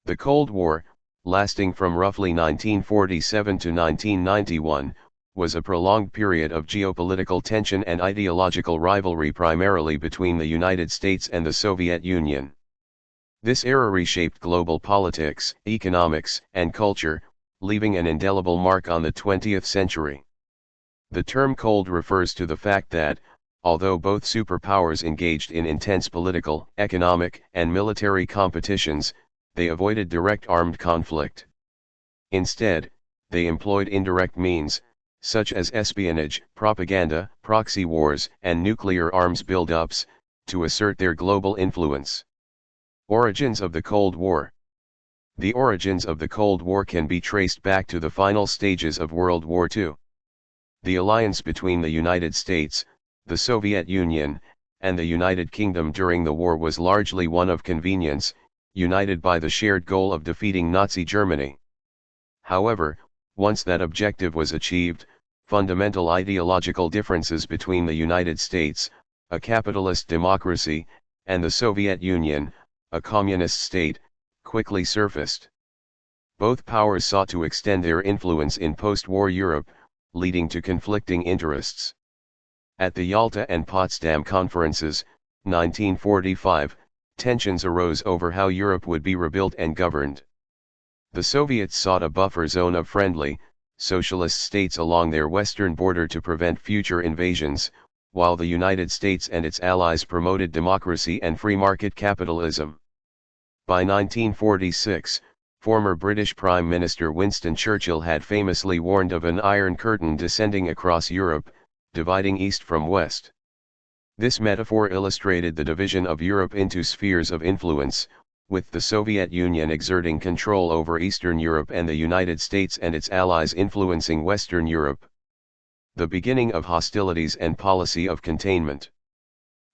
The Cold War, lasting from roughly 1947 to 1991, was a prolonged period of geopolitical tension and ideological rivalry primarily between the United States and the Soviet Union. This era reshaped global politics, economics, and culture, leaving an indelible mark on the 20th century. The term Cold refers to the fact that, although both superpowers engaged in intense political, economic, and military competitions, they avoided direct armed conflict. Instead, they employed indirect means, such as espionage, propaganda, proxy wars, and nuclear arms buildups, to assert their global influence. Origins of the Cold War. The origins of the Cold War can be traced back to the final stages of World War II. The alliance between the United States, the Soviet Union, and the United Kingdom during the war was largely one of convenience, united by the shared goal of defeating Nazi Germany. However, once that objective was achieved, fundamental ideological differences between the United States, a capitalist democracy, and the Soviet Union, a communist state, quickly surfaced. Both powers sought to extend their influence in post-war Europe, leading to conflicting interests. At the Yalta and Potsdam conferences, 1945, tensions arose over how Europe would be rebuilt and governed. The Soviets sought a buffer zone of friendly, socialist states along their western border to prevent future invasions, while the United States and its allies promoted democracy and free market capitalism. By 1946, former British Prime Minister Winston Churchill had famously warned of an Iron Curtain descending across Europe, dividing East from West. This metaphor illustrated the division of Europe into spheres of influence, with the Soviet Union exerting control over Eastern Europe and the United States and its allies influencing Western Europe. The beginning of hostilities and policy of containment.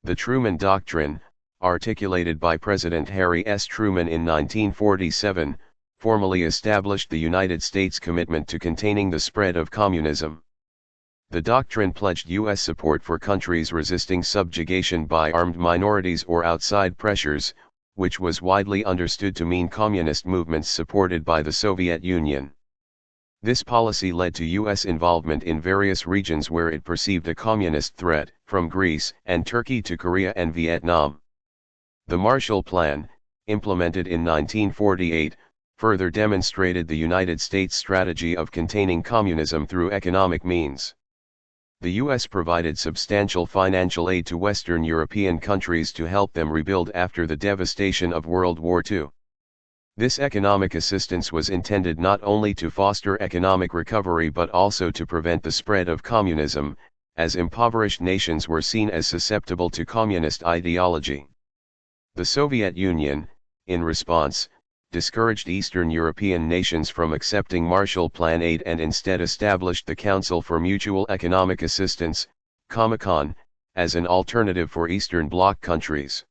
The Truman Doctrine, articulated by President Harry S. Truman in 1947, formally established the United States' commitment to containing the spread of communism. The doctrine pledged U.S. support for countries resisting subjugation by armed minorities or outside pressures, which was widely understood to mean communist movements supported by the Soviet Union. This policy led to U.S. involvement in various regions where it perceived a communist threat, from Greece and Turkey to Korea and Vietnam. The Marshall Plan, implemented in 1948, further demonstrated the United States' strategy of containing communism through economic means. The U.S. provided substantial financial aid to Western European countries to help them rebuild after the devastation of World War II. This economic assistance was intended not only to foster economic recovery but also to prevent the spread of communism, as impoverished nations were seen as susceptible to communist ideology. The Soviet Union, in response, discouraged Eastern European nations from accepting Marshall Plan aid and instead established the Council for Mutual Economic Assistance, Comecon, as an alternative for Eastern Bloc countries.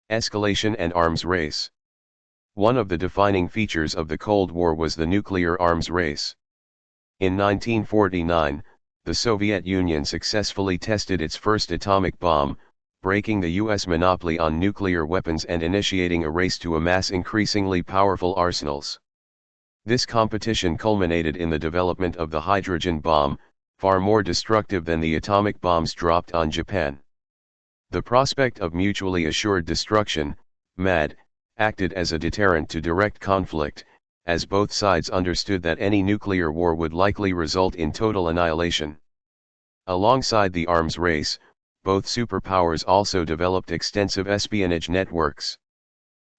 Escalation and arms race. One of the defining features of the Cold War was the nuclear arms race. In 1949, the Soviet Union successfully tested its first atomic bomb, breaking the U.S. monopoly on nuclear weapons and initiating a race to amass increasingly powerful arsenals. This competition culminated in the development of the hydrogen bomb, far more destructive than the atomic bombs dropped on Japan. The prospect of mutually assured destruction, MAD, acted as a deterrent to direct conflict, as both sides understood that any nuclear war would likely result in total annihilation. Alongside the arms race, both superpowers also developed extensive espionage networks.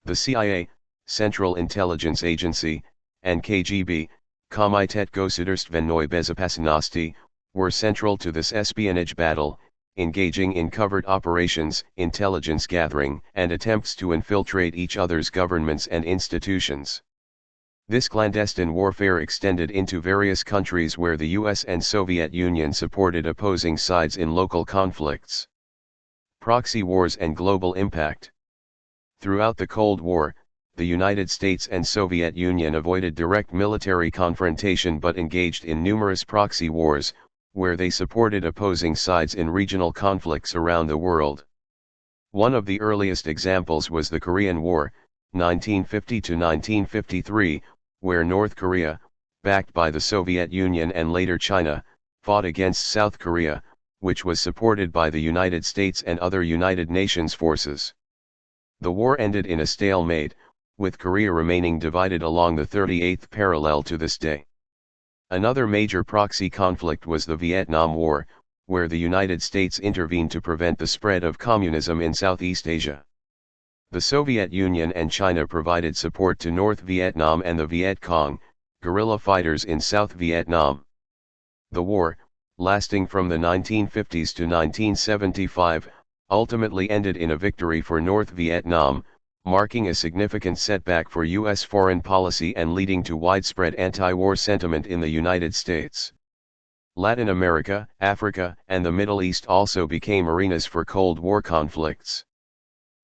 The CIA, Central Intelligence Agency, and KGB, Komitet Gosударственной Безопасности, were central to this espionage battle, engaging in covert operations, intelligence gathering, and attempts to infiltrate each other's governments and institutions. This clandestine warfare extended into various countries where the US and Soviet Union supported opposing sides in local conflicts. Proxy wars and global impact. Throughout the Cold War, the United States and Soviet Union avoided direct military confrontation but engaged in numerous proxy wars, where they supported opposing sides in regional conflicts around the world. One of the earliest examples was the Korean War, 1950 to 1953, where North Korea, backed by the Soviet Union and later China, fought against South Korea, which was supported by the United States and other United Nations forces. The war ended in a stalemate, with Korea remaining divided along the 38th parallel to this day. Another major proxy conflict was the Vietnam War, where the United States intervened to prevent the spread of communism in Southeast Asia. The Soviet Union and China provided support to North Vietnam and the Viet Cong, guerrilla fighters in South Vietnam. The war, lasting from the 1950s to 1975, ultimately ended in a victory for North Vietnam, marking a significant setback for U.S. foreign policy and leading to widespread anti-war sentiment in the United States. Latin America, Africa, and the Middle East also became arenas for Cold War conflicts.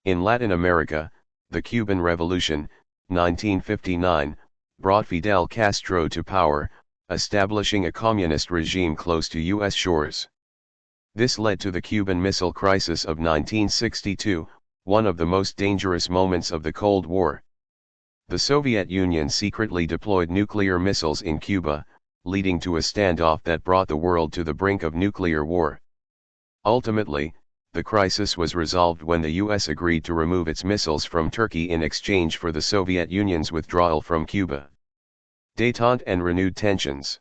In Latin America, the Cuban Revolution, 1959, brought Fidel Castro to power, establishing a communist regime close to U.S. shores. This led to the Cuban Missile Crisis of 1962, one of the most dangerous moments of the Cold War. The Soviet Union secretly deployed nuclear missiles in Cuba, leading to a standoff that brought the world to the brink of nuclear war. Ultimately, the crisis was resolved when the U.S. agreed to remove its missiles from Turkey in exchange for the Soviet Union's withdrawal from Cuba. Détente and renewed tensions.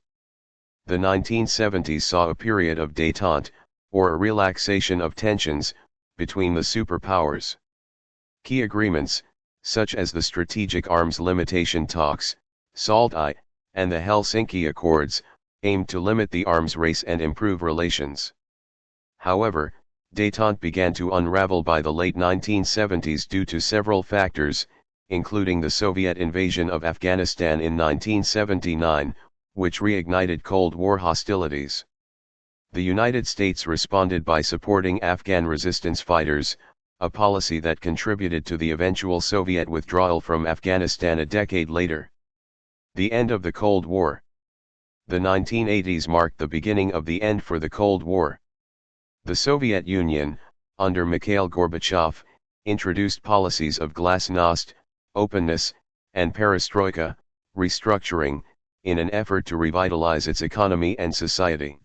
The 1970s saw a period of détente, or a relaxation of tensions, between the superpowers. Key agreements, such as the Strategic Arms Limitation Talks, SALT-I, and the Helsinki Accords, aimed to limit the arms race and improve relations. However, détente began to unravel by the late 1970s due to several factors, including the Soviet invasion of Afghanistan in 1979, which reignited Cold War hostilities. The United States responded by supporting Afghan resistance fighters, a policy that contributed to the eventual Soviet withdrawal from Afghanistan a decade later. The end of the Cold War. The 1980s marked the beginning of the end for the Cold War. The Soviet Union, under Mikhail Gorbachev, introduced policies of glasnost, openness, and perestroika, restructuring, in an effort to revitalize its economy and society.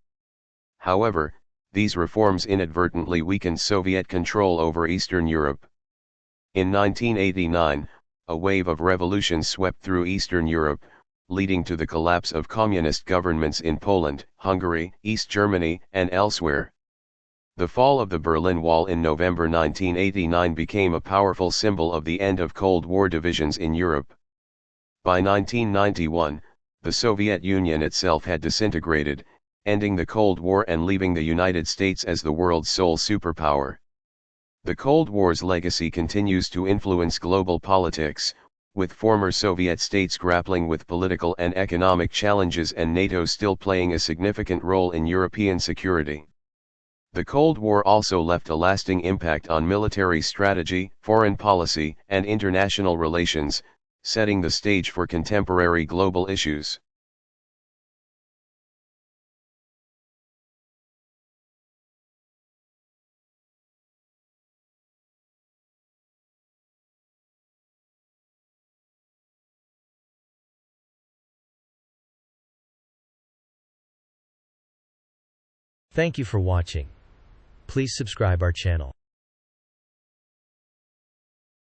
However, these reforms inadvertently weakened Soviet control over Eastern Europe. In 1989, a wave of revolutions swept through Eastern Europe, leading to the collapse of communist governments in Poland, Hungary, East Germany, and elsewhere. The fall of the Berlin Wall in November 1989 became a powerful symbol of the end of Cold War divisions in Europe. By 1991, the Soviet Union itself had disintegrated, ending the Cold War and leaving the United States as the world's sole superpower. The Cold War's legacy continues to influence global politics, with former Soviet states grappling with political and economic challenges and NATO still playing a significant role in European security. The Cold War also left a lasting impact on military strategy, foreign policy, and international relations, setting the stage for contemporary global issues. Thank you for watching. Please subscribe our channel.